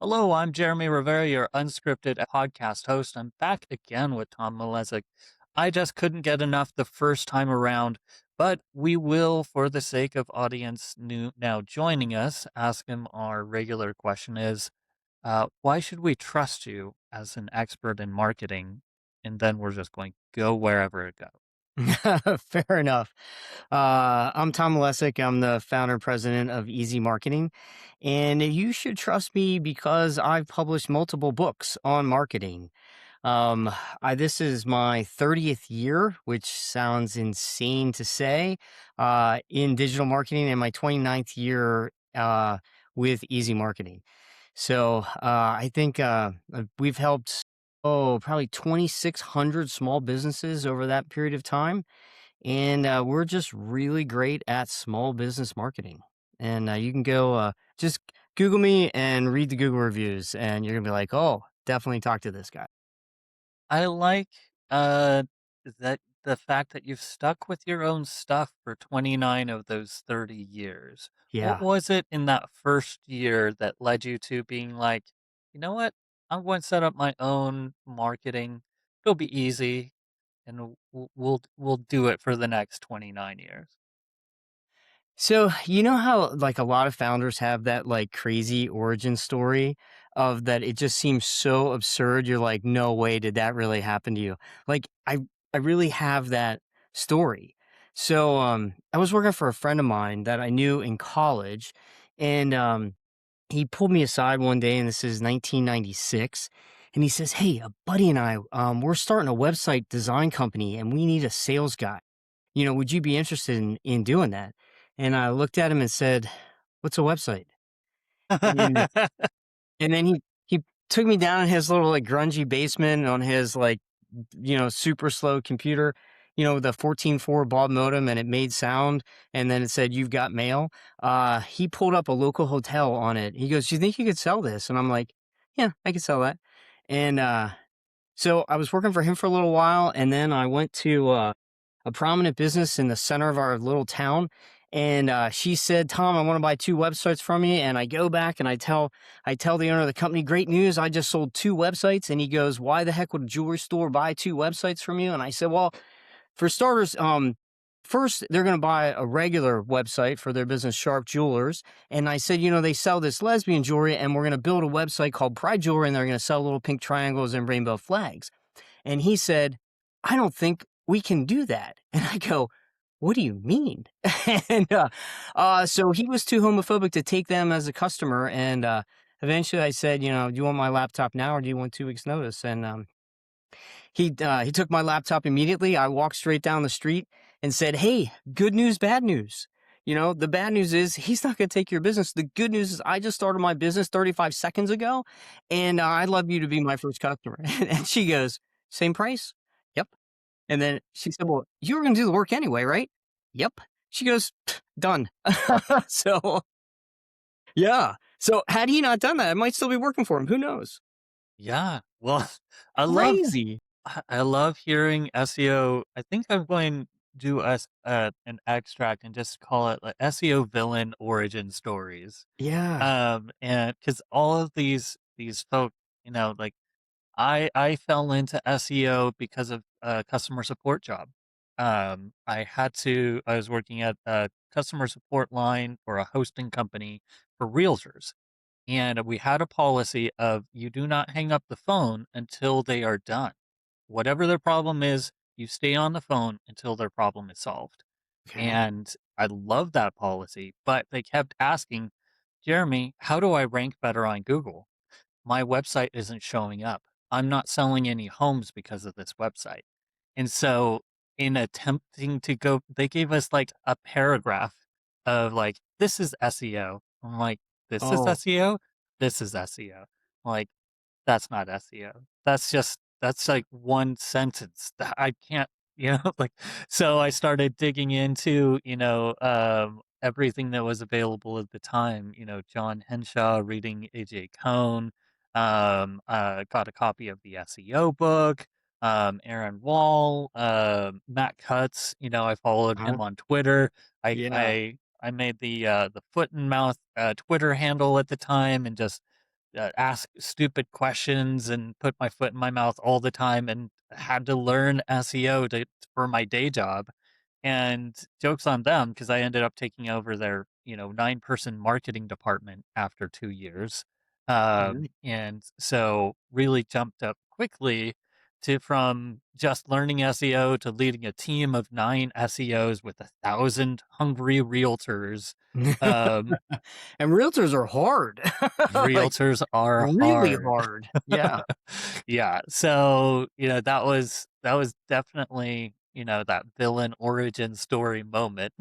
Hello, I'm Jeremy Rivera, your unscripted podcast host. I'm back again with Tom Malesic. I just couldn't get enough the first time around, but we will, for the sake of audience new now joining us, ask him our regular question is, why should we trust you as an expert in marketing? And then we're just going to go wherever it goes. Fair enough. I'm Tom Malesic. I'm the founder and president of Easy Marketing. And you should trust me because I've published multiple books on marketing. Um, this is my 30th year, which sounds insane to say, in digital marketing, and my 29th year with Easy Marketing. So I think we've helped, probably 2,600 small businesses over that period of time, and we're just really great at small business marketing. And you can go just Google me and read the Google reviews, and you're gonna be like, "Oh, definitely talk to this guy." I like uh that the fact that you've stuck with your own stuff for 29 of those 30 years. What Yeah. was it in that first year that led you to being like, you know what? I'm going to set up my own marketing. It'll be easy and we'll do it for the next 29 years. So, you know how like a lot of founders have that like crazy origin story of that it just seems so absurd. You're like, "No way did that really happen to you." Like I really have that story. So, I was working for a friend of mine that I knew in college, and he pulled me aside one day, and this is 1996, and he says, "Hey, a buddy and I, we're starting a website design company, and we need a sales guy. Would you be interested in doing that?" And I looked at him and said, "What's a website?" And and then he took me down in his little like grungy basement on his like super slow computer, the 14.4 baud modem, and it made sound, and then it said, "You've got mail." He pulled up a local hotel on it. He goes, "Do you think you could sell this?" And I'm like, "Yeah, I could sell that." And so I was working for him for a little while, and then I went to a prominent business in the center of our little town. And she said, "Tom, I want to buy two websites from you." And I go back and I tell the owner of the company, "Great news! I just sold two websites." And he goes, "Why the heck would a jewelry store buy two websites from you?" And I said, "Well, for starters, first they're going to buy a regular website for their business, Sharp Jewelers." And I said, "They sell this lesbian jewelry, and we're going to build a website called Pride Jewelry, and they're going to sell little pink triangles and rainbow flags." And he said, "I don't think we can do that." And I go, "What do you mean?" and so he was too homophobic to take them as a customer. And eventually I said, "Do you want my laptop now, or do you want 2 weeks notice?" And he took my laptop immediately. I walked straight down the street and said, "Hey, good news, bad news. The bad news is he's not going to take your business. The good news is I just started my business 35 seconds ago, and I'd love you to be my first customer." And she goes, "Same price?" "Yep." And then she said, "Well, you were going to do the work anyway, right?" "Yep." She goes, "Done." So, yeah. So, had he not done that, I might still be working for him. Who knows? Yeah. Well, I love Crazy. I love hearing SEO. I think I'm going to do an extract and just call it like SEO villain origin stories. Yeah. And because all of these folk, like I fell into SEO because of a customer support job. I was working at a customer support line for a hosting company for realtors. And we had a policy of you do not hang up the phone until they are done. Whatever their problem is, you stay on the phone until their problem is solved. Okay. And I love that policy, but they kept asking, "Jeremy, how do I rank better on Google? My website isn't showing up. I'm not selling any homes because of this website." And so, in attempting to go, they gave us like a paragraph of like, "This is SEO." I'm like, "This is Oh, SEO? This is SEO." Like, that's not SEO. That's like one sentence that I can't, like, so I started digging into, everything that was available at the time, John Henshaw, reading AJ Cohn, got a copy of the SEO book, Aaron Wall, Matt Cutts, I followed uh-huh. him on Twitter. I Yeah. I I made the foot and mouth Twitter handle at the time and just ask stupid questions and put my foot in my mouth all the time and had to learn SEO for my day job. And jokes on them because I ended up taking over their, 9-person marketing department after 2 years. Right. And so really jumped up quickly to from just learning SEO to leading a team of 9 SEOs with 1,000 hungry realtors. Um, And realtors are hard. Like, Realtors are really hard. hard. Yeah. Yeah, so, that was definitely, that villain origin story moment.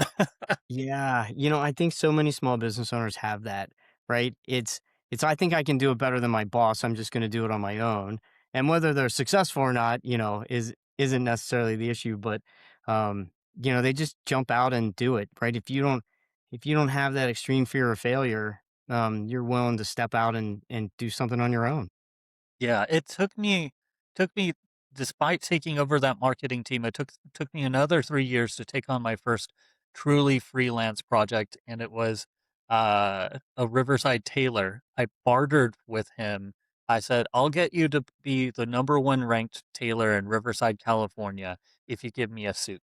Yeah, I think so many small business owners have that, right? It's I think I can do it better than my boss. I'm just going to do it on my own. And whether they're successful or not, isn't necessarily the issue, but they just jump out and do it, right? If you don't have that extreme fear of failure, you're willing to step out and do something on your own. Yeah, it took me despite taking over that marketing team, it took me another 3 years to take on my first truly freelance project, and it was, a Riverside tailor. I bartered with him. I said, "I'll get you to be the number 1 ranked tailor in Riverside, California, if you give me a suit."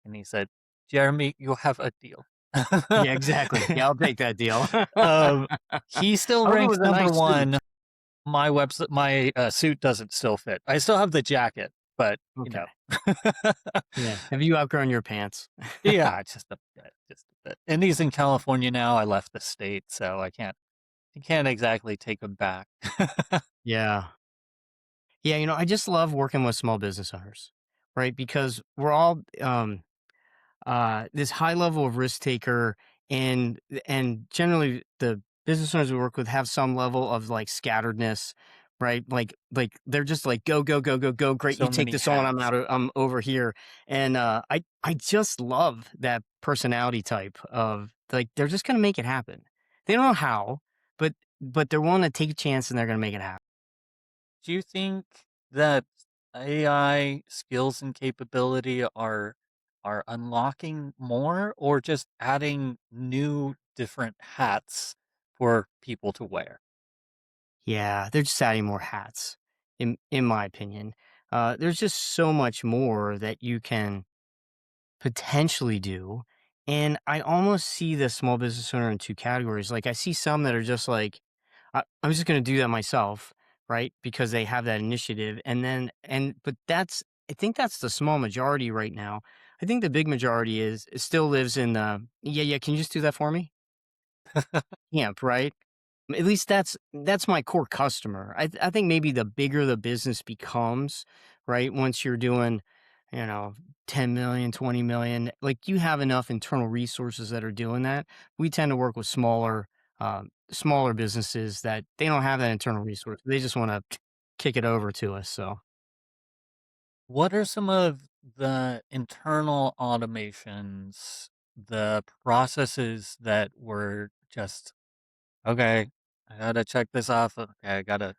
And he said, "Jeremy, you have a deal." Yeah, exactly. Yeah, I'll take that deal. Um, he still I hope it ranks was a number nice suit. 1. My suit doesn't still fit. I still have the jacket, but, Okay. Yeah. Have you outgrown your pants? yeah, just a bit. And he's in California now. I left the state, so I can't exactly take him back. Yeah. Yeah, I just love working with small business owners, right? Because we're all this high level of risk taker, and generally the business owners we work with have some level of like scatteredness, right? Like they're just like go go go go go. Great, you So take many this on. I'm hats. out. I'm over here, and I just love that personality type of like they're just gonna make it happen. They don't know how, but they're willing to take a chance and they're gonna make it happen. Do you think that AI skills and capability are unlocking more or just adding new different hats for people to wear? Yeah, they're just adding more hats, in my opinion. There's just so much more that you can potentially do, and I almost see the small business owner in two categories. Like I see some that are just like, I'm just going to do that myself, right? Because they have that initiative, but I think that's the small majority right now. I think the big majority is it still lives in the yeah yeah. Can you just do that for me? Camp, right? At least that's my core customer. I think maybe the bigger the business becomes, right? Once you're doing, you know, 10 million, 20 million, like you have enough internal resources that are doing that. We tend to work with smaller businesses that they don't have that internal resource. They just want to kick it over to us. So What are some of the internal automations, the processes that were just, okay, I gotta check this off. Okay, I gotta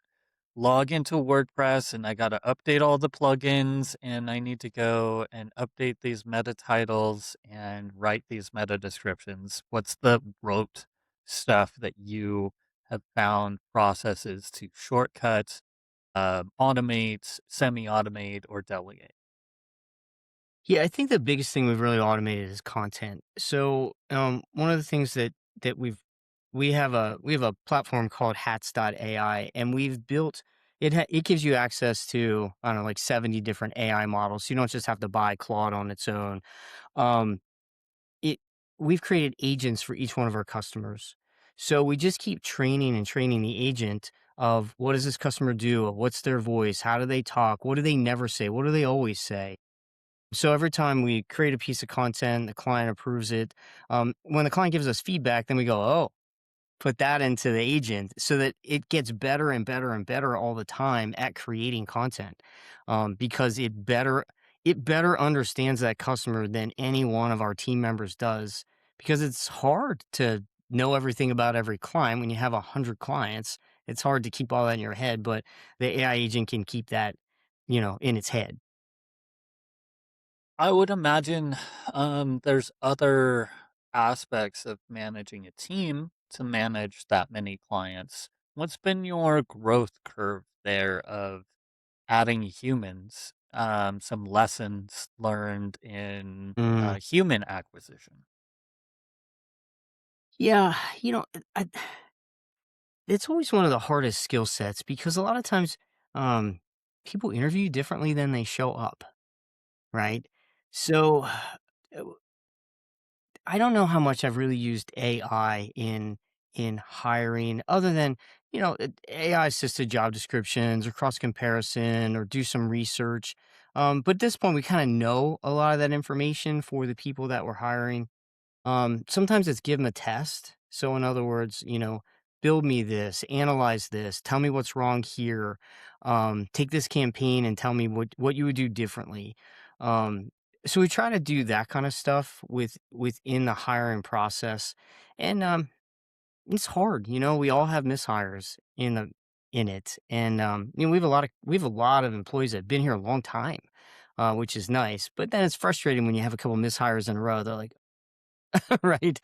log into WordPress and I gotta update all the plugins and I need to go and update these meta titles and write these meta descriptions. What's the rote stuff that you have found processes to shortcut, automate, semi-automate, or delegate? yeah, I think the biggest thing we've really automated is content. So, one of the things that we have a platform called Hats.ai, and we've built it. It gives you access to I don't know like 70 different AI models. You don't just have to buy Claude on its own. Um, it we've created agents for each one of our customers. So we just keep training and training the agent of what does this customer do? What's their voice? How do they talk? What do they never say? What do they always say? So every time we create a piece of content, the client approves it. When the client gives us feedback, then we go, oh, put that into the agent so that it gets better and better and better all the time at creating content, because it better understands that customer than any one of our team members does. Because it's hard to know everything about every client when you have 100 clients. It's hard to keep all that in your head, but the AI agent can keep that, in its head. I would imagine there's other aspects of managing a team to manage that many clients. what's been your growth curve there of adding humans, some lessons learned in, Mm. human acquisition? Yeah, you know, it's always one of the hardest skill sets because a lot of times, um, people interview differently than they show up, right? So, I don't know how much I've really used AI in hiring other than, AI assisted job descriptions or cross comparison or do some research. But at this point, we kind of know a lot of that information for the people that we're hiring. Sometimes it's give them a test. So in other words, build me this, analyze this, tell me what's wrong here. Take this campaign and tell me what you would do differently. Um, so we try to do that kind of stuff within the hiring process, and it's hard. We all have mishires in it, and we have a lot of employees that have been here a long time, which is nice. But then it's frustrating when you have a couple mishires in a row. They're like, right?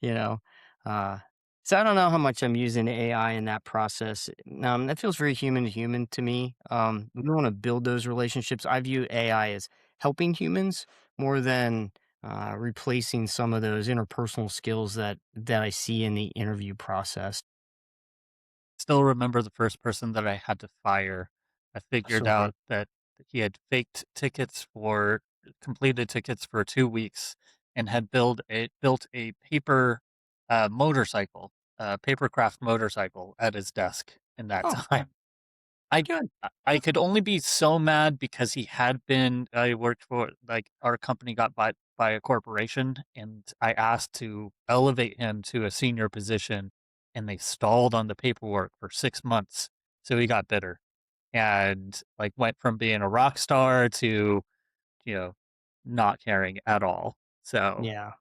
You know? Uh, so I don't know how much I'm using AI in that process. That feels very human to human to me. We want to build those relationships. I view AI as helping humans more than replacing some of those interpersonal skills that I see in the interview process. Still remember the first person that I had to fire. I figured So hard. out that he had faked tickets for completed tickets for 2 weeks and had built a paper, motorcycle, papercraft motorcycle at his desk in that Oh, time. I good. I could only be so mad because he had been I worked for like, our company got bought by a corporation, and I asked to elevate him to a senior position, and they stalled on the paperwork for 6 months, so he got bitter, and, like, went from being a rock star to, you know, not caring at all. So, Yeah.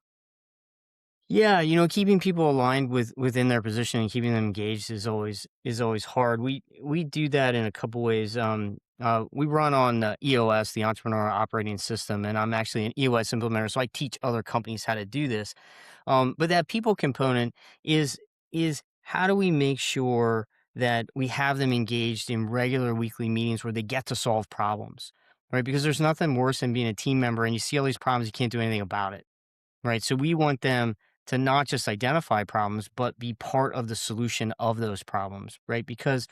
Yeah, keeping people aligned within their position and keeping them engaged is always hard. We do that in a couple ways. We run on EOS, the Entrepreneur Operating System, and I'm actually an EOS implementer, so I teach other companies how to do this. But that people component is how do we make sure that we have them engaged in regular weekly meetings where they get to solve problems, right? Because there's nothing worse than being a team member and you see all these problems, you can't do anything about it. Right, so we want them to not just identify problems, but be part of the solution of those problems, right? Because,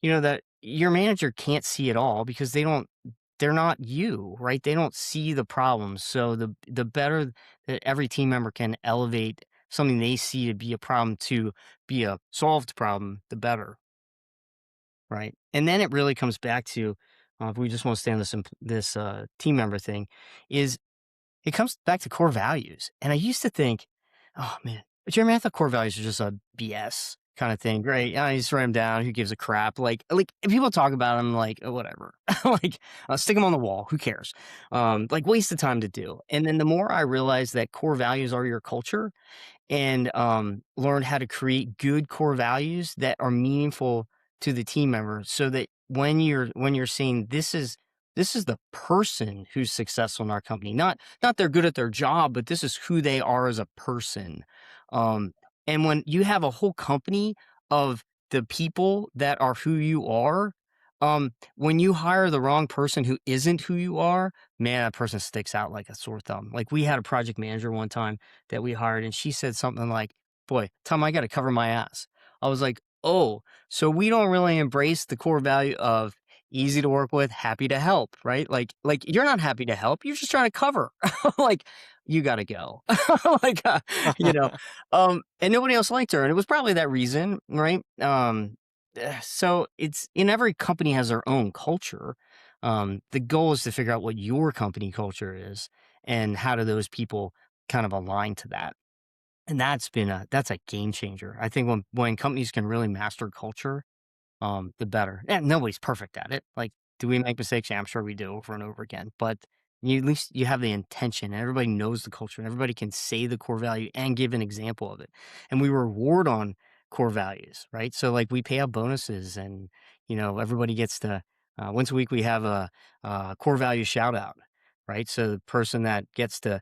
that your manager can't see it all because they're not you, right? They don't see the problems. So the better that every team member can elevate something they see to be a problem to be a solved problem, the better, right? And then it really comes back to, if we just want to stay on this team member thing, is it comes back to core values, and I used to think, "Oh, man." Jeremy, I thought core values are just a BS kinda thing. Great, yeah, you just write 'em down, who gives a crap? Like, if people talk about them, like, "Oh, whatever." Like, stick them on the wall, who cares? Like, waste of time to do, and then the more I realized that core values are your culture, and learn how to create good core values that are meaningful to the team member so that when you're saying this is the person who's successful in our company, not they're good at their job, but this is who they are as a person. um, and when you have a whole company of the people that are who you are, when you hire the wrong person who isn't who you are, man, that person sticks out like a sore thumb. Like, we had a project manager one time that we hired, and she said something like, "Boy, Tom, I got to cover my ass." I was like, "Oh, so we don't really embrace the core value of easy to work with, happy to help, right? Like you're not happy to help, you're just trying to cover." Like, you got to go. like, you know, and nobody else liked her, and it was probably that reason, right? So it's in every company has their own culture. The goal is to figure out what your company culture is and how do those people kind of align to that. And that's a game changer. I think when companies can really master culture, the better. And nobody's perfect at it. Like, do we make mistakes? Yeah, I'm sure we do over and over again. But at least you have the intention, and everybody knows the culture, and everybody can say the core value and give an example of it. And we reward on core values, right? So, like, we pay out bonuses, and everybody gets to once a week we have a core value shout out, right? So the person that gets to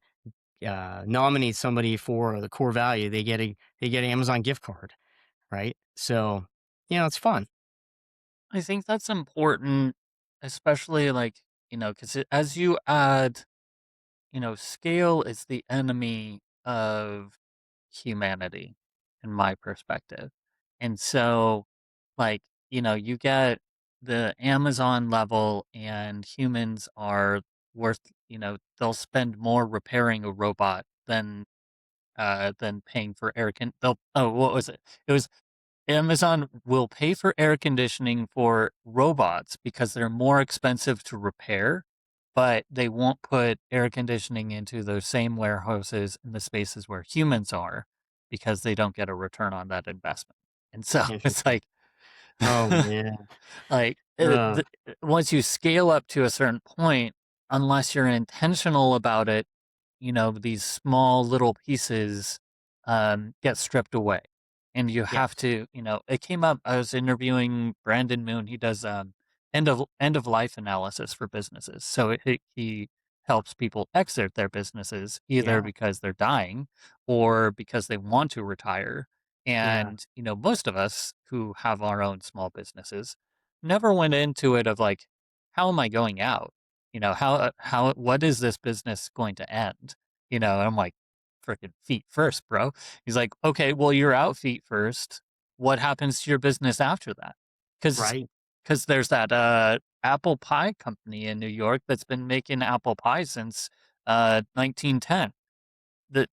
nominate somebody for the core value, they get an Amazon gift card, right? So It's fun. I think that's important, especially like, because as you add, scale is the enemy of humanity, in my perspective. And so, like, you get the Amazon level, and humans are worth, they'll spend more repairing a robot than paying for they'll, oh, what was it? It was Amazon will pay for air conditioning for robots because they're more expensive to repair, but they won't put air conditioning into those same warehouses in the spaces where humans are because they don't get a return on that investment. And so it's Interesting. like, Oh, man. like, Ugh. once you scale up to a certain point, unless you're intentional about it, these small little pieces get stripped away. And you have Yes. to, it came up. I was interviewing Brandon Moon. He does end of life analysis for businesses. So he helps people exit their businesses either Yeah. because they're dying or because they want to retire. Yeah. And, most of us who have our own small businesses never went into it of like, how am I going out? What is this business going to end? And I'm like, freaking feet first, bro. He's like, okay, well, you're out feet first. What happens to your business after that? Because Right. because there's that apple pie company in New York that's been making apple pie since 1910.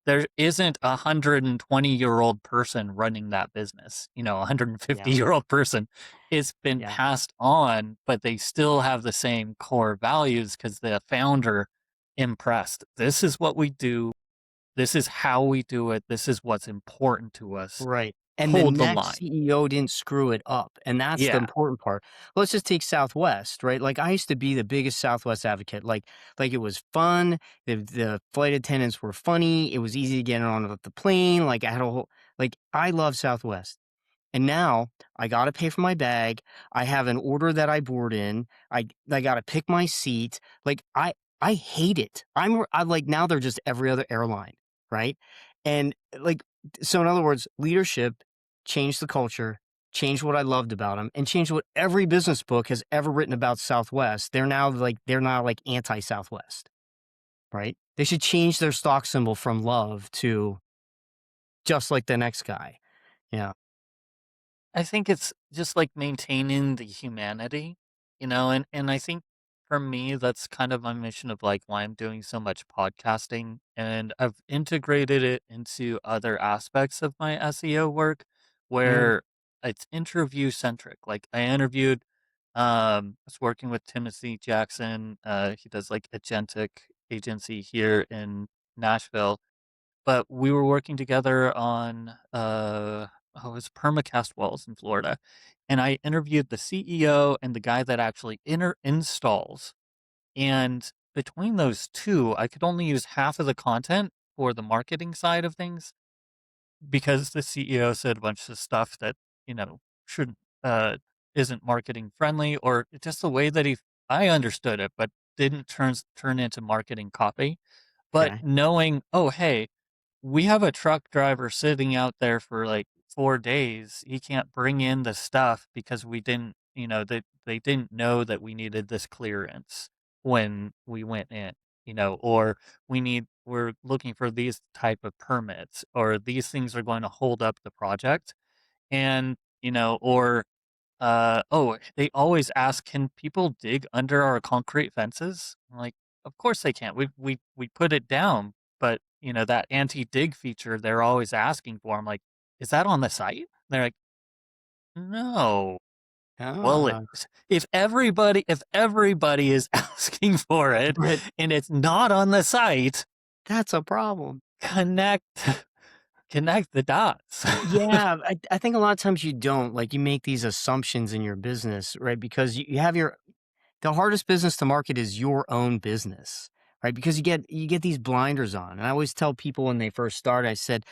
There isn't a 120-year-old person running that business. A Yeah. 150-year-old person. It's been Yeah. passed on, but they still have the same core values because the founder impressed. This is what we do. This is how we do it. This is what's important to us. Right. And the Hold the next line. CEO didn't screw it up, and that's the Yeah. important part. Let's just take Southwest, right? Like, I used to be the biggest Southwest advocate. Like it was fun, the flight attendants were funny, it was easy to get on with the plane, like, I had a whole I love Southwest. And now I gotta pay for my bag. I have an order that I board in. I gotta pick my seat. I hate it. I like now they're just every other airline, right? And so in other words, leadership changed the culture, changed what I loved about them, and changed what every business book has ever written about Southwest. They're now like anti-Southwest, right? They should change their stock symbol from love to just like the next guy. Yeah. I think it's just like maintaining the humanity, and I think for me that's kind of my mission of like why I'm doing so much podcasting, and I've integrated it into other aspects of my SEO work Yeah. where it's interview centric. Like I was working with Timothy Jackson. He does like agentic agency here in Nashville, but we were working together on, it was permacast walls in Florida, and I interviewed the CEO and the guy that actually installs, and between those 2, I could only use half of the content for the marketing side of things because the CEO said a bunch of stuff that, shouldn't, isn't marketing friendly, or just the way that I understood it, but didn't turn into marketing copy. But Okay. knowing, "Oh, hey, we have a truck driver sitting out there for, like, 4 days. He can't bring in the stuff because we didn't they didn't know that we needed this clearance when we went in," or we're looking for these type of permits, or these things are going to hold up the project, and, or oh, they always ask, "Can people dig under our concrete fences?" I'm like, "Of course they can. We put it down." But, that anti-dig feature they're always asking for, I'm like, "Is that on the site?" They're like, "No." Well, Ah, if everybody is asking for it but and it's not on the site, that's a problem. connect connect the dots. Yeah, I think a lot of times you don't, like, you make these assumptions in your business, right? Because you have the hardest business to market is your own business, right? Because you get these blinders on. And I always tell people when they first start, I said,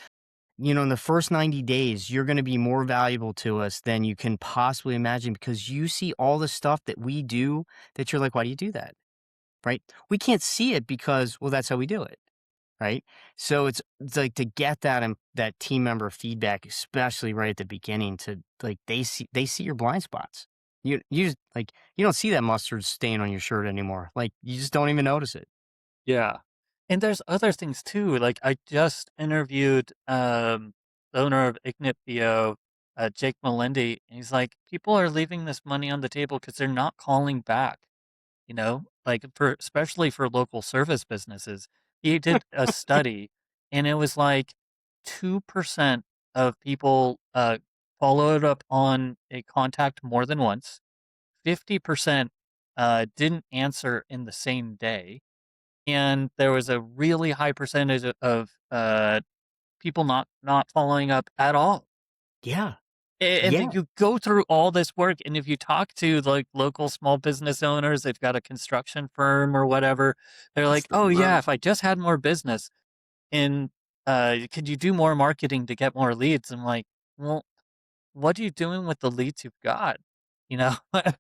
in the first 90 days, you're gonna be more valuable to us than you can possibly imagine because you see all the stuff that we do that you're like, "Why do you do that?" Right? We can't see it because, well, that's how we do it. right? So it's like to get that team member feedback, especially right at the beginning, to like they see your blind spots. You just, like you don't see that mustard stain on your shirt anymore. Like you just don't even notice it. Yeah. And there's other things too. Like I just interviewed the owner of Ignit Bio, Jake Melendi, and he's like, people are leaving this money on the table because they're not calling back, like for especially for local service businesses. He did a study and it was like 2% of people followed up on a contact more than once. 50% didn't answer in the same day, and there was a really high percentage of people not following up at all. Yeah, And yeah, then you go through all this work, and if you talk to like local small business owners, they've got a construction firm or whatever. They're it's like, the "Oh yeah, if worst. I just had more business, and could you do more marketing to get more leads?" I'm like, "Well, what are you doing with the leads you've got?" You know, the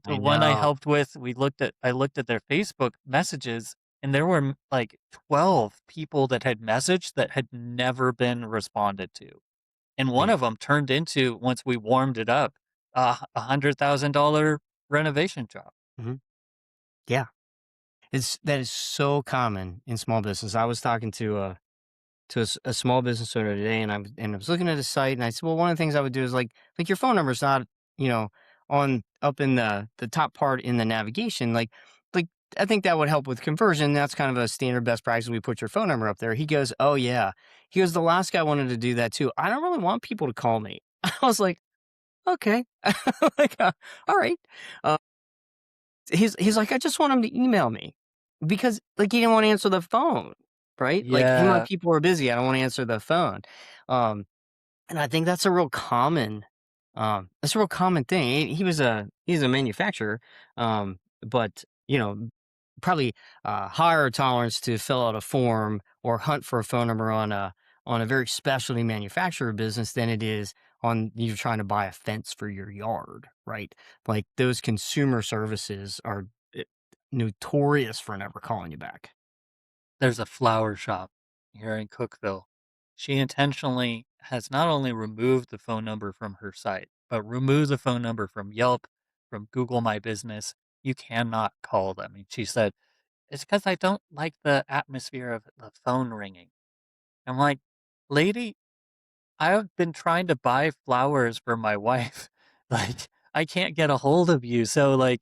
I one I know. helped with, I looked at their Facebook messages, and there were like 12 people that had messaged that had never been responded to, and one Yeah, of them turned into, once we warmed it up, $100,000 renovation job. mhm, yeah. That is so common in small business. I was talking to a small business owner today, and I was looking at his site, and I said, "Well, one of the things I would do is like your phone number's not, you know, on up in the top part in the navigation. Like I think that would help with conversion. That's kind of a standard best practice. We put your phone number up there." He goes, "Oh yeah." He goes, "The last guy wanted to do that too. I don't really want people to call me." I was like, "Okay, like all right." Uh, he's like, "I just want him to email me," because, like, he didn't wanna answer the phone, right? Like, "Hey, my Yeah, people are busy, I don't wanna answer the phone." Um, and I think that's a real common thing. He's a manufacturer, but, probably, higher tolerance to fill out a form or hunt for a phone number on a very specialty manufacturer business than it is on you trying to buy a fence for your yard, right? Like, those consumer services are, notorious for never calling you back. there's a flower shop here in Cookeville. She intentionally has not only removed the phone number from her site, but removed the phone number from Yelp, from Google My Business. You cannot call them. And she said, "It's because I don't like the atmosphere of the phone ringing." I'm like, "Lady, I've been trying to buy flowers for my wife. Like, I can't get a hold of you." So, like,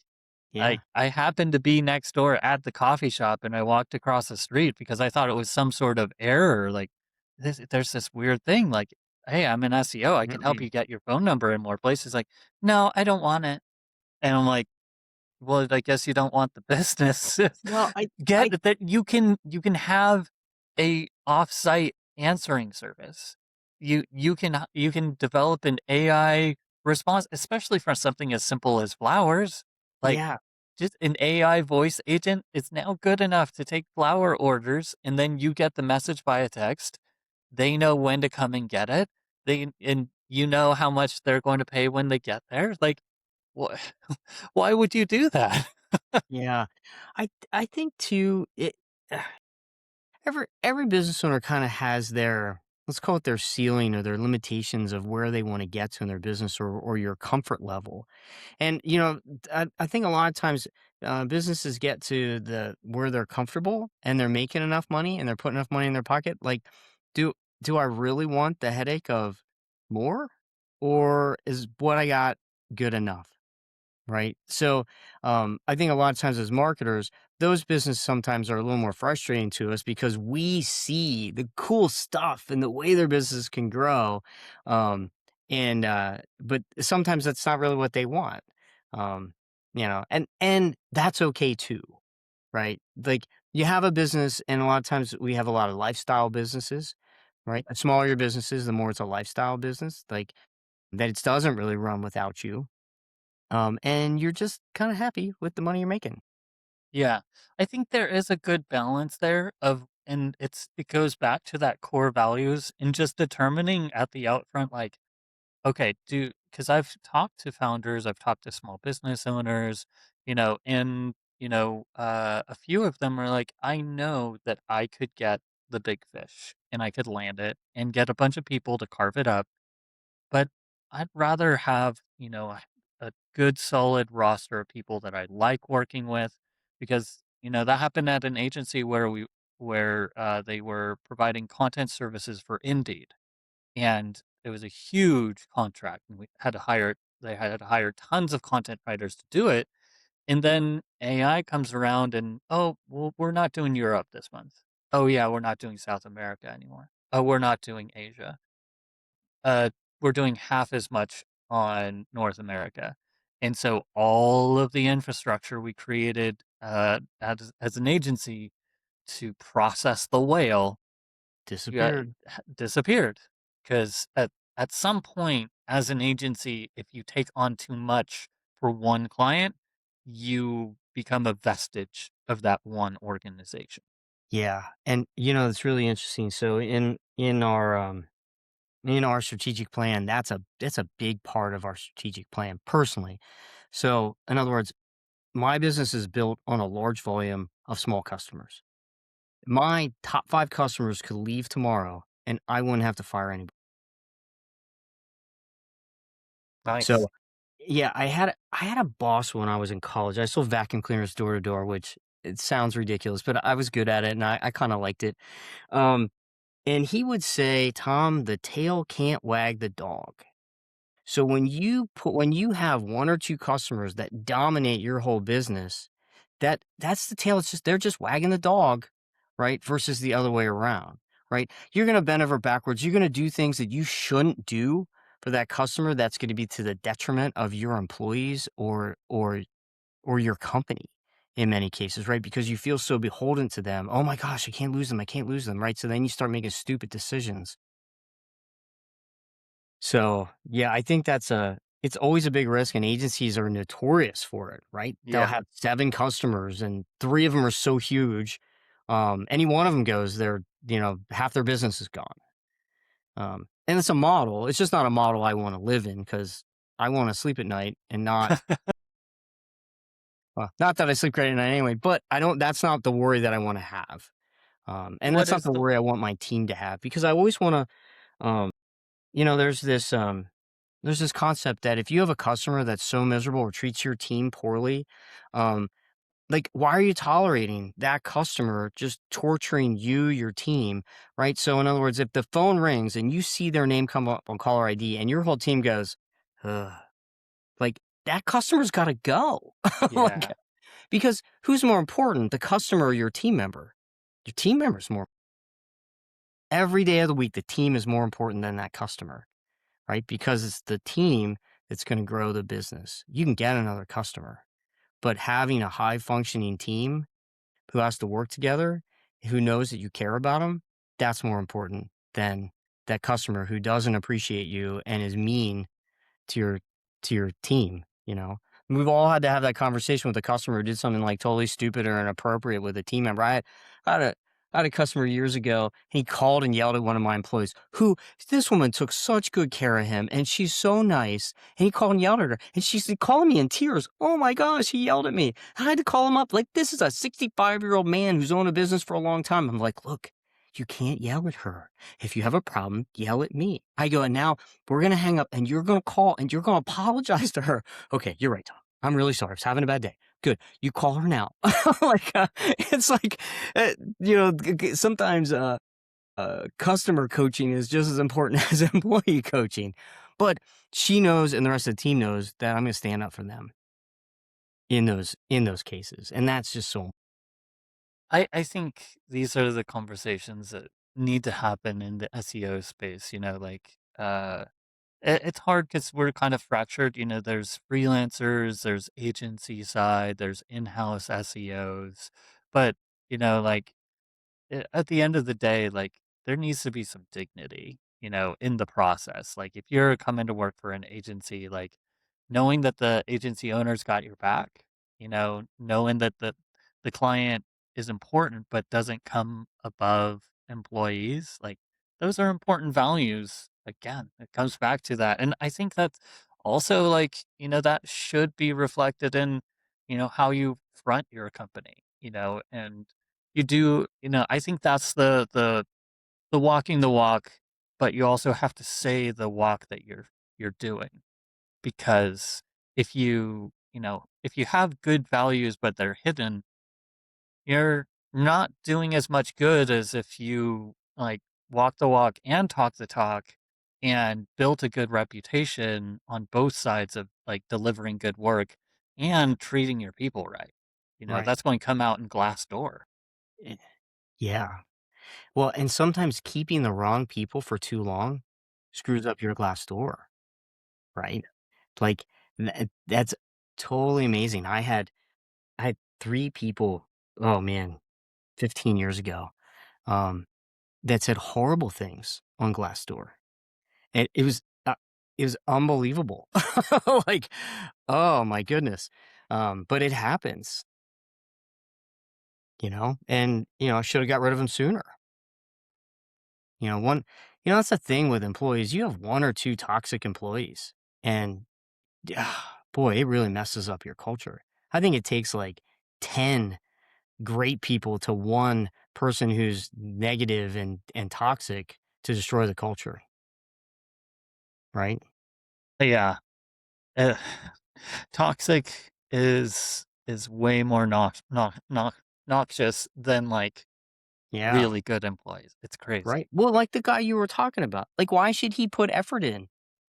Yeah, I happened to be next door at the coffee shop, and I walked across the street because I thought it was some sort of error. Like, there's this weird thing. Like, "Hey, I'm an SEO. I can help you get your phone number in more places." Like, "No, I don't want it." And I'm like, "Well, I guess you don't want the business." well, I Get that you can have a off-site answering service. You can develop an AI response, especially for something as simple as flowers. Like, yeah. just an AI voice agent is now good enough to take flower orders, and then you get the message via text. They know when to come and get it. And you know how much they're going to pay when they get there. Like, what? Why would you do that? Yeah. I think too every business owner kind of has their, let's call it, their ceiling or their limitations of where they want to get to in their business, or your comfort level. And I think a lot of times businesses get to the where they're comfortable and they're making enough money and they're putting enough money in their pocket. Like, do do I really want the headache of more, or is what I got good enough? Right. So I think a lot of times as marketers, those businesses sometimes are a little more frustrating to us because we see the cool stuff and the way their business can grow. But sometimes that's not really what they want. And that's okay too. Right. Like, you have a business, and a lot of times we have a lot of lifestyle businesses, right? The smaller your business is, the more it's a lifestyle business, like that it doesn't really run without you, and you're just kinda happy with the money you're making. Yeah. I think there is a good balance there of, and it goes back to that core values and just determining at the outfront, like, okay, because I've talked to founders, I've talked to small business owners, and a few of them are like, I know that I could get the big fish and I could land it and get a bunch of people to carve it up, but I'd rather have, a good solid roster of people that I like working with because, that happened at an agency where they were providing content services for Indeed, and it was a huge contract, and we had to hire they had to hire tons of content writers to do it, and then AI comes around and, "Oh, well, we're not doing Europe this month. Oh, yeah, we're not doing South America anymore. Oh, we're not doing Asia. Uh, we're doing half as much on North America." And so all of the infrastructure we created, as an agency to process the whale, yeah, Disappeared. disappeared. Because at some point, as an agency, if you take on too much for one client, you become a vestige of that one organization. Yeah, and, it's really interesting. So in our strategic plan, that's a big part of our strategic plan, personally. So, in other words, my business is built on a large volume of small customers. My top 5 customers could leave tomorrow, and I wouldn't have to fire anybody. Nice. So, yeah, I had a boss when I was in college. I sold vacuum cleaners door to door, which it sounds ridiculous, but I was good at it, and I kinda liked it. Um, and he would say, "Tom, the tail can't wag the dog." So when you have 1 or 2 customers that dominate your whole business, that's the tail. It's just they're just wagging the dog, right? Versus the other way around, right? You're gonna bend over backwards. You're gonna do things that you shouldn't do for that customer. That's gonna be to the detriment of your employees or your company in many cases, right? Because you feel so beholden to them. Oh my gosh, I can't lose them. I can't lose them, right? So then you start making stupid decisions. So, yeah, I think it's always a big risk, and agencies are notorious for it, right? They'll Yeah. have 7 customers and 3 of them are so huge, any one of them goes, half their business is gone. And it's a model. It's just not a model I wanna live in because I wanna sleep at night and not that I sleep great at night anyway, but I don't that's not the worry that I wanna have. And What that's not is the the worry I want my team to have because I always wanna, um, you know, there's this, um There's this concept that if you have a customer that's so miserable or treats your team poorly, um, like, why are you tolerating that customer just torturing you, your team, right? So, in other words, if the phone rings and you see their name come up on caller ID and your whole team goes, ugh, like, that customer's got to go. Like, Yeah. because who's more important, the customer or your team member? Your team member's more. Every day of the week, the team is more important than that customer, right? Because it's the team that's going to grow the business. You can get another customer, but having a high functioning team who has to work together, who knows that you care about them, that's more important than that customer who doesn't appreciate you and is mean to your team, you know? We've all had to have that conversation with a customer who did something, like, totally stupid or inappropriate with a team member. I had a I had a customer years ago, he called and yelled at one of my employees, who this woman took such good care of him, and she's so nice, and he called and yelled at her, and she's calling me in tears. "Oh my gosh, he yelled at me." I had to call him up, like, this is a 65-year-old man who's owned a business for a long time. I'm like, "Look, you can't yell at her. If you have a problem, yell at me." I go, "And now we're gonna hang up and you're gonna call and you're gonna apologize to her." "Okay, you're right, Tom. I'm really sorry. I was having a bad day." "Good. You call her now." Like, it's like, sometimes, customer coaching is just as important as employee coaching. But she knows and the rest of the team knows that I'm gonna stand up for them in those cases, and that's just so. I think these are the conversations that need to happen in the SEO space, like, it's hard because 'cause we're kind of fractured, there's freelancers, there's agency side, there's in-house SEOs, but, like, at the end of the day, like, there needs to be some dignity, in the process. Like, if you're coming to work for an agency, like, knowing that the agency owner's got your back, knowing that the client is important but doesn't come above employees, like, those are important values. Again, it comes back to that. And I think that's also like, that should be reflected in, how you front your company, and you do, I think that's the walking the walk, but you also have to say the walk that you're doing because if you have good values but they're hidden, you're not doing as much good as if you like walk the walk and talk the talk and built a good reputation on both sides of like delivering good work and treating your people right. Right. That's going to come out in Glassdoor. Eh, yeah. Well, and sometimes keeping the wrong people for too long screws up your glass door, right? Like, that's totally amazing. I had 3 people, oh man, 15 years ago, um, that said horrible things on Glassdoor. And it was unbelievable. Like, oh my goodness. But it happens, and, I should have got rid of him sooner. One, that's the thing with employees. You have 1 or 2 toxic employees, and boy, it really messes up your culture. I think it takes like 10 great people to 1 person who's negative and toxic to destroy the culture, right? Yeah. uh, Toxic is way more noxious than like Yeah. really good employees. It's crazy. Right. Well, like the guy you were talking about. Like, why should he put effort in?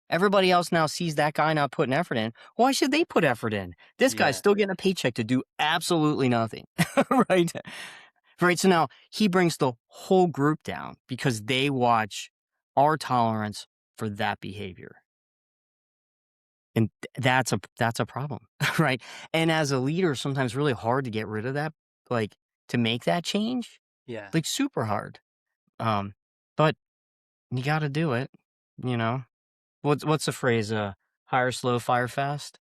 Everybody else now sees that guy not putting effort in. Why should they put effort in? This guy's Yeah. still getting a paycheck to do absolutely nothing. Right. Right. So now he brings the whole group down because they watch our tolerance for that behavior. And that's a problem. Right. And as a leader, sometimes really hard to get rid of that, like to make that change, Yeah. like super hard. Um, but you gotta do it, you know? What's the phrase, "Hire slow, fire fast,"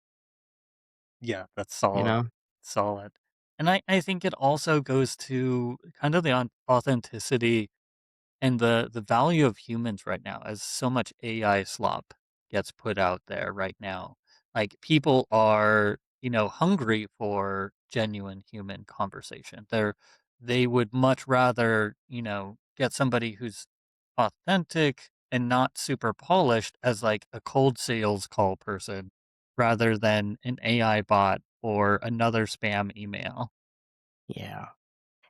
Yeah, that's you solid. know? Solid. And I think it also goes to kind of the authenticity and the value of humans right now as so much AI slop gets put out there right now. Like people are, hungry for genuine human conversation. They would much rather, get somebody who's authentic and not super polished as like a cold sales call person rather than an AI bot or another spam email. Yeah.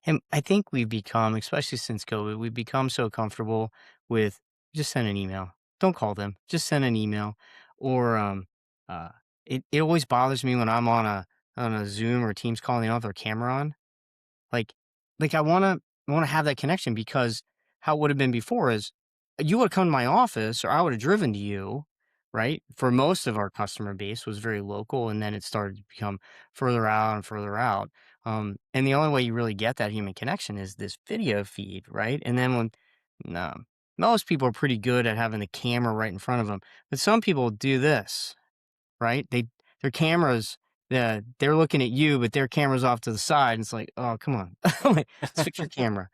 And I think we've become, especially since COVID, we've become so comfortable with just send an email. Don't call them. Just send an email. Or uh it always bothers me when I'm on a Zoom or Teams call and they don't have their camera on. Like I wanna have that connection because how it would have been before is you would come to my office or I would have driven to you, right? For most of our customer base was very local, and then it started to become further out and further out. And the only way you really get that human connection is this video feed, right? And then no, most people are pretty good at having the camera right in front of them, but some people do this, right? Their cameras, they're looking at you, but their camera's off to the side, and it's like, "Oh, come on. Like, let's fix your camera."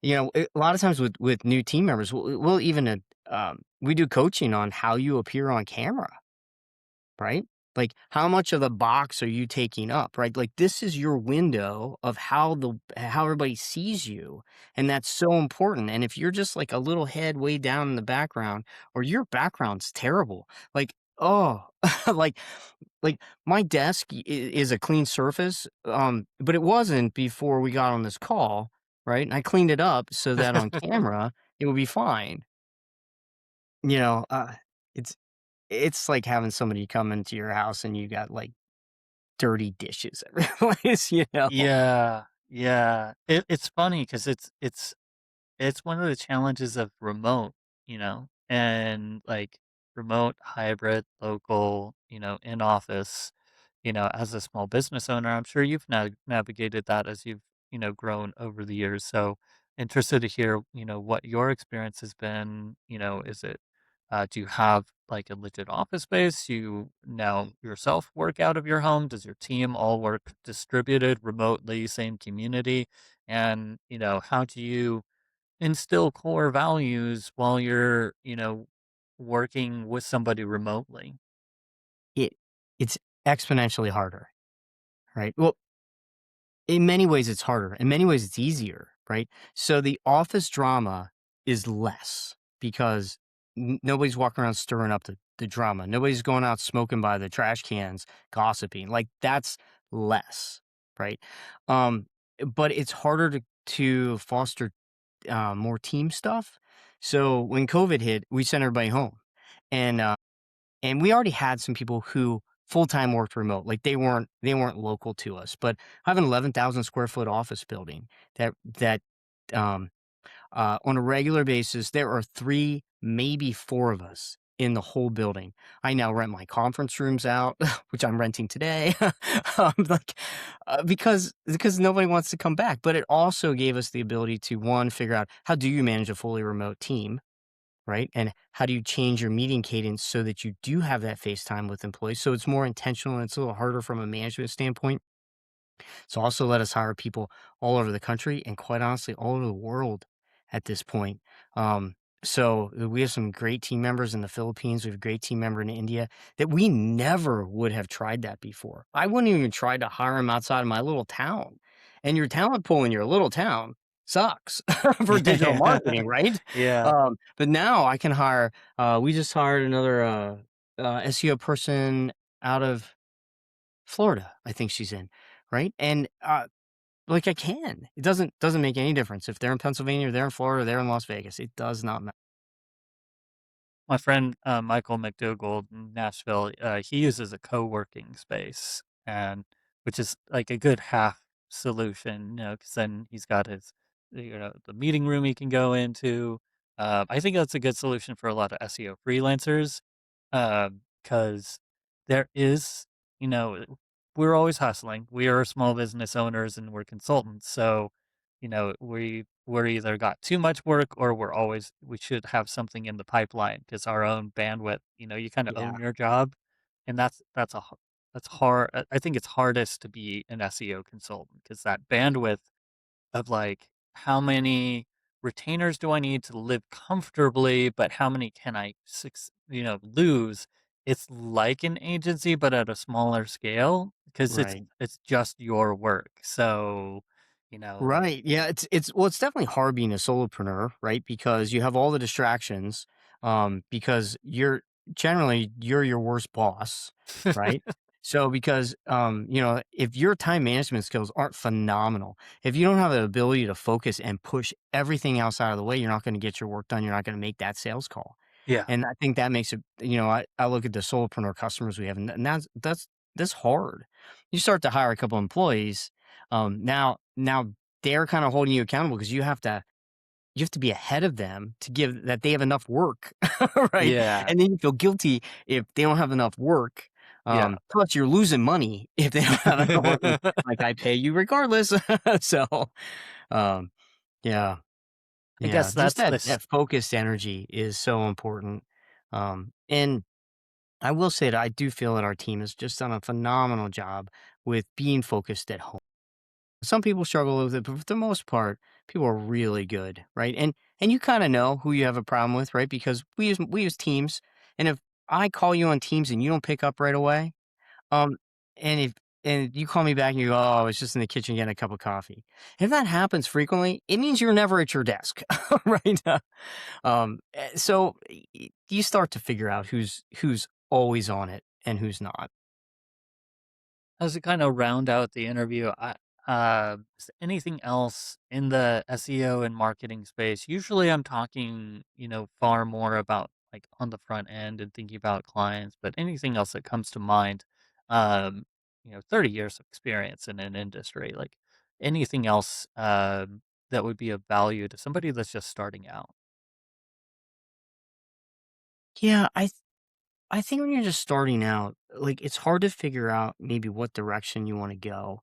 A lot of times with new team members, we'll even, we do coaching on how you appear on camera, right? Like, how much of the box are you taking up, right? Like, this is your window of how everybody sees you, and that's so important, and if you're just, like, a little head way down in the background or your background's terrible, like, oh, like like, my desk is a clean surface, but it wasn't before we got on this call, right? And I cleaned it up so that on camera, it would be fine. You know, it's it's like having somebody come into your house and you got, like, dirty dishes every place, you know? Yeah, yeah. It's funny because it's one of the challenges of remote, and like remote, hybrid, local, in office, as a small business owner. I'm sure you've navigated that as you've, grown over the years. So interested to hear, what your experience has been. Is it, do you have like a legit office space? You now yourself work out of your home? Does your team all work distributed remotely, same community? And, how do you instill core values while you're, working with somebody remotely? It it's exponentially harder, right? Well, in many ways, it's harder. In many ways, it's easier, right? So the office drama is less because nobody's walking around stirring up the drama. Nobody's going out smoking by the trash cans, gossiping. Like that's less, right? Um, but it's harder to foster more team stuff. So when COVID hit, we sent everybody home, and and we already had some people who full-time worked remote, like, they weren't local to us, but I have an 11,000 square foot office building that, um, on a regular basis, there are 3, maybe 4 of us in the whole building. I now rent my conference rooms out, which I'm renting today, like, because nobody wants to come back, but it also gave us the ability to, 1, figure out how do you manage a fully remote team? Right? And how do you change your meeting cadence so that you do have that face time with employees? So it's more intentional and it's a little harder from a management standpoint. So also let us hire people all over the country and quite honestly, all over the world at this point. We have some great team members in the Philippines. We have a great team member in India that we never would have tried that before. I wouldn't even try to hire them outside of my little town. And your talent pool in your little town sucks for digital Yeah. marketing, right? Yeah. But now I can hire. We just hired another SEO person out of Florida. I think she's in right, and like, I can. It doesn't make any difference if they're in Pennsylvania or they're in Florida or they're in Las Vegas. It does not matter. My friend, Michael McDougall in Nashville, he uses a co-working space, and which is like a good half solution, because then he's got his, the meeting room he can go into. I think that's a good solution for a lot of SEO freelancers, because there is, you know, we're always hustling. We are small business owners and we're consultants, so we're either got too much work or we should have something in the pipeline because our own bandwidth, you kind of Yeah, own your job, and that's hard. I think it's hardest to be an SEO consultant because that bandwidth of like how many retainers do I need to live comfortably, but how many can I lose? It's like an agency, but at a smaller scale because it's right. it's just your work. So, like Right. Yeah, it's definitely hard being a solopreneur, right? Because you have all the distractions, because you're your worst boss, right? So because if your time management skills aren't phenomenal, if you don't have the ability to focus and push everything else out of the way, you're not going to get your work done. You're not going to make that sales call. yeah. And I think that makes it, I look at the solopreneur customers we have, and that's hard. You start to hire a couple employees, now they're kinda holding you accountable because you have to be ahead of them to give that they have enough work, right? Yeah. And then you feel guilty if they don't have enough work, Yeah. plus you're losing money if they don't have enough work, like, I pay you regardless. So, um, yeah, I yeah, guess just that's that this. focused energy is so important, and I will say that I do feel that our team has just done a phenomenal job with being focused at home. Some people struggle with it, but for the most part, people are really good, right? And you kind of know who you have a problem with, right? Because we use Teams, and if I call you on Teams and you don't pick up right away, um, and if and you call me back and you go, "Oh, I was just in the kitchen getting a cup of coffee." If that happens frequently, it means you're never at your desk, right? You start to figure out who's always on it and who's not. As we kind of round out the interview, is there anything else in the SEO and marketing space? Usually I'm talking, far more about like on the front end and thinking about clients, but anything else that comes to mind, 30 years of experience in an industry, like anything else, that would be of value to somebody that's just starting out. Yeah, I think when you're just starting out, like it's hard to figure out maybe what direction you want to go.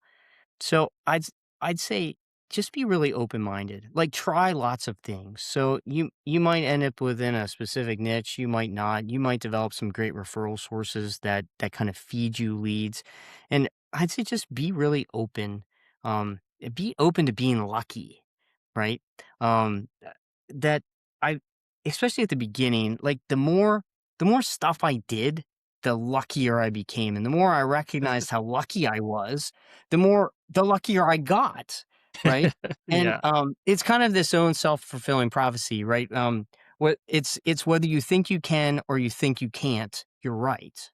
So I'd say just be really open-minded. Like try lots of things. So you might end up within a specific niche, you might not. You might develop some great referral sources that kind of feed you leads. And I'd say just be really open. Be open to being lucky, right? That I especially at the beginning, like the more stuff I did, the luckier I became, and the more I recognized how lucky I was, the luckier I got, right? And, Yeah. it's kind of this own self-fulfilling prophecy, right? It's whether you think you can or you think you can't, you're right.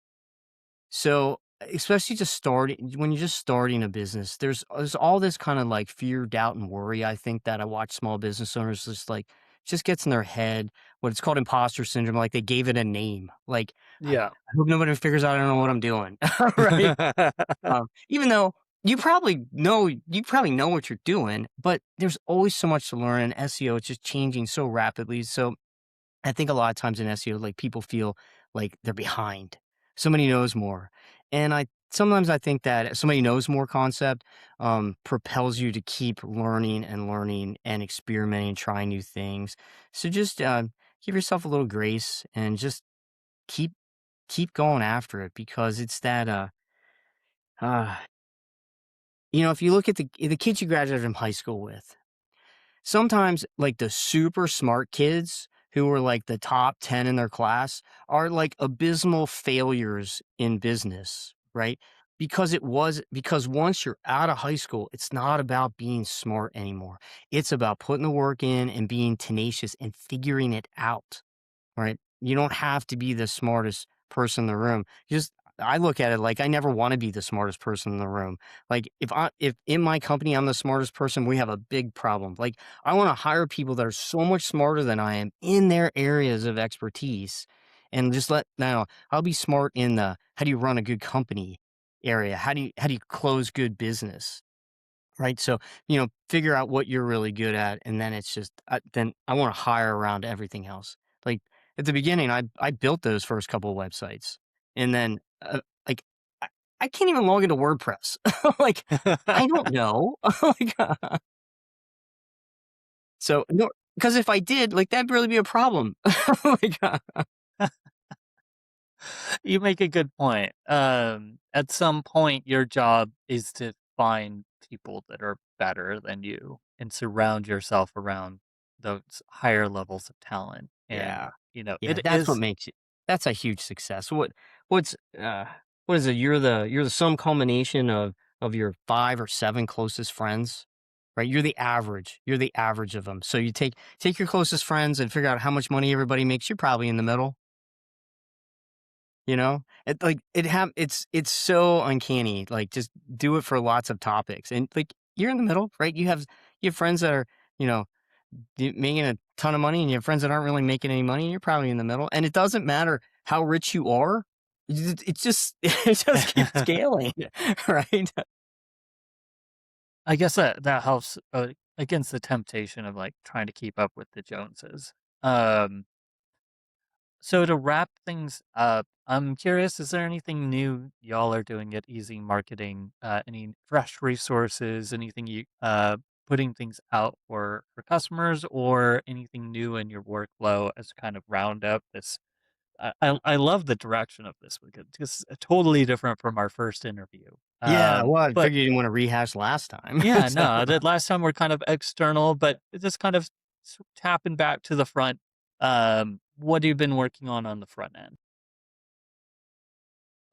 So, especially just starting when you're just starting a business, there's all this kind of like fear, doubt, and worry. I think that I watch small business owners just gets in their head what it's called imposter syndrome. Like they gave it a name. Like Yeah. I hope nobody figures out I don't know what I'm doing, right? Even though you probably know what you're doing, but there's always so much to learn. And SEO it's just changing so rapidly. So I think a lot of times in SEO, like people feel like they're behind. Somebody knows more. And I sometimes I think that somebody knows more concept propels you to keep learning and experimenting, trying new things. So just give yourself a little grace and just keep keep going after it because it's that uh if you look at the kids you graduated from high school with, sometimes, like, the super smart kids who were, like, the top 10 in their class are, like, abysmal failures in business, right? Because once you're out of high school, it's not about being smart anymore. It's about putting the work in and being tenacious and figuring it out. Right? You don't have to be the smartest person in the room. I look at it like I never want to be the smartest person in the room. Like if in my company I'm the smartest person, we have a big problem. Like I want to hire people that are so much smarter than I am in their areas of expertise and just let now I'll be smart in the how do you run a good company area? How do you close good business? Right? So, figure out what you're really good at, and then it's just then I wanna hire around everything else. Like, at the beginning, I built those first couple of websites, and then, like, I I can't even log into WordPress. Like, I don't know. Like, so no, because if I did, like, that'd really be a problem. Like, You make a good point. At some point, your job is to find people that are better than you and surround yourself around those higher levels of talent. And, yeah. Yeah, it that's what is, makes it that's a huge success. What's, what is it? You're the sum culmination of your 5 or 7 closest friends, right? You're the average of them. So you take your closest friends and figure out how much money everybody makes, you're probably in the middle, you know? It's so uncanny, like, just do it for lots of topics, and, like, you're in the middle, right? You have friends that are, you know making a ton of money and you have friends that aren't really making any money, you're probably in the middle. And it doesn't matter how rich you are. It just it just keeps scaling, right? I guess that helps against the temptation of like trying to keep up with the Joneses. Um, So to wrap things up, I'm curious, is there anything new y'all are doing at Easy Marketing? Any fresh resources, anything you putting things out for customers or anything new in your workflow as kind of round up this I love the direction of this because it's totally different from our first interview. Yeah, well, I But figured you didn't want to rehash last time. yeah, So, no, the last time we're kind of external, but it's just kind of tapping back to the front. What have you been working on the front end?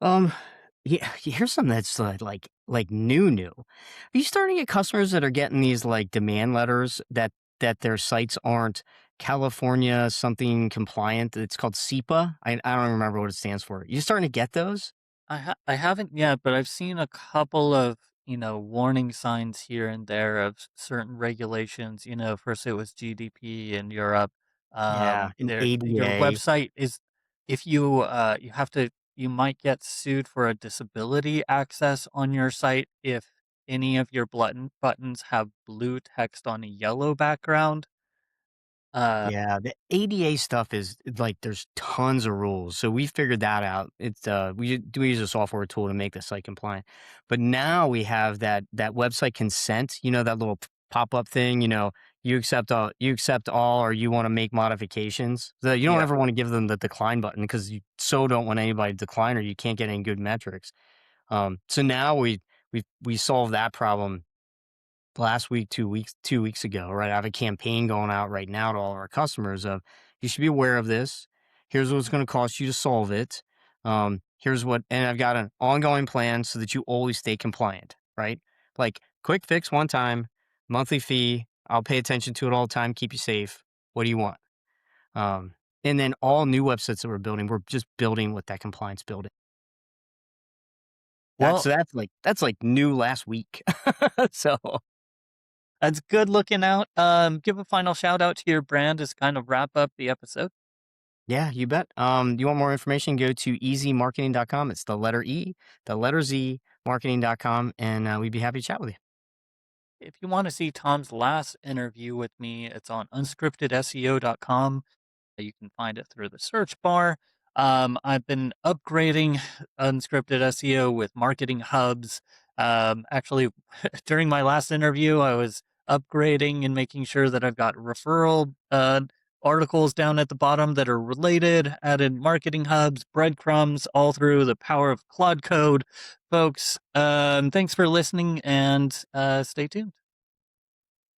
um, yeah, here's something that's like new. Are you starting to get customers that are getting these like demand letters that their sites aren't California something compliant? It's called SEPA. I don't remember what it stands for. You starting to get those? I haven't yet, but I've seen a couple of, warning signs here and there of certain regulations. First it was GDP in Europe. Yeah, an Your ADA. website is if you might get sued for a disability access on your site if any of your buttons have blue text on a yellow background. Uh, Yeah, the ADA stuff is like there's tons of rules. So we figured that out. We use a software tool to make the site compliant. But now we have that website consent, that little pop-up thing, you accept all or you want to make modifications. So you don't yeah. ever want to give them the decline button because you so don't want anybody to decline or you can't get any good metrics. So now we solved that problem last week, 2 weeks ago, right? I have a campaign going out right now to all of our customers of you should be aware of this. Here's what it's going to cost you to solve it. Here's what, and I've got an ongoing plan so that you always stay compliant, right? Like quick fix one time, monthly fee. I'll pay attention to it all the time, keep you safe. What do you want? Um, and then all new websites that we're just building with that compliance building. Well, That's like new last week. So that's good looking out. Give a final shout out to your brand as kind of wrap up the episode. yeah, you bet. You want more information? Go to easymarketing.com. It's the letter E, the letter Z, marketing.com, and we'd be happy to chat with you. If you want to see Tom's last interview with me, it's on unscriptedseo.com. You can find it through the search bar. I've been upgrading unscripted SEO with marketing hubs. Actually, during my last interview, I was upgrading and making sure that I've got referral articles down at the bottom that are related, added marketing hubs, breadcrumbs, all through the power of Claude Code. Folks, thanks for listening and stay tuned.